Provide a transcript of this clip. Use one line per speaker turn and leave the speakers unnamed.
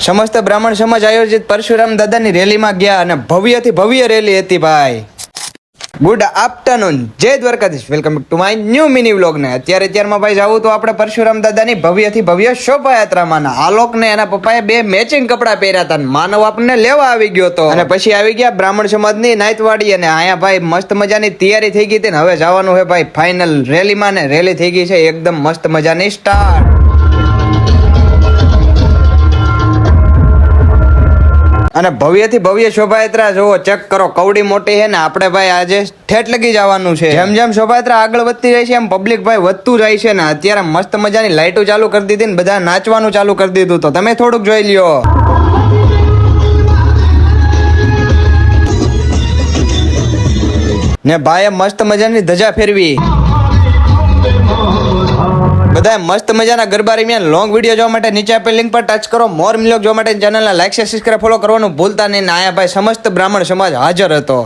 સમસ્ત બ્રાહ્મણ સમાજ આયોજિત પરશુરામ દાદાની રેલીમાં ગયા અને ભવ્યથી ભવ્ય રેલી હતી ભાઈ. ગુડ આફ્ટરનૂન, જય Dwarkadhish, welcome to my new mini vlog. ને અત્યારમાં ભાઈ જાવું તો આપણે પરશુરામ દાદાની ભવ્યથી ભવ્ય શોભાયાત્રામાં આલોક ને એના પપ્પાએ બે મેચિંગ કપડા પહેર્યા હતા. માનવ આપણને લેવા આવી ગયો હતો અને પછી આવી ગયા બ્રાહ્મણ સમાજની નાઈતવાડી અને અહીંયા ભાઈ મસ્ત મજાની તૈયારી થઈ ગઈ હતી ને હવે જવાનું છે ભાઈ ફાઇનલ રેલીમાં. ને રેલી થઈ ગઈ છે એકદમ મસ્ત મજાની સ્ટાર્ટ. અને ભવ્યથી ભવ્ય શોભાયાત્રા જોવો, ચેક કરો, કવડી મોટી છે ને આપણે ભાઈ આજે ઠેઠ લગી જવાનું છે. જેમ જેમ શોભાયાત્રા આગળ વધતી જાય છે એમ પબ્લિક ભાઈ વધતું જાય છે ને અત્યારે મસ્ત મજાની લાઈટો ચાલુ કરી દીધી ને બધા નાચવાનું ચાલુ કરી દીધું. તો તમે થોડુંક જોઈ લ્યો. ને ભાઈએ મસ્ત મજાની ધજા ફેરવી. બધા મસ્ત મજાના ગરબા રમ્યા. લોંગ વિડીયો જોવા માટે નીચે આપેલ લિંક પર ટચ કરો. મોર વ્લોગ જોવા માટે ચેનલને લાઈક, શેર, સબસ્ક્રાઇબ, ફોલો કરવાનું ભૂલતા નહીં. આયા ભાઈ સમસ્ત બ્રાહ્મણ સમાજ હાજર હતો.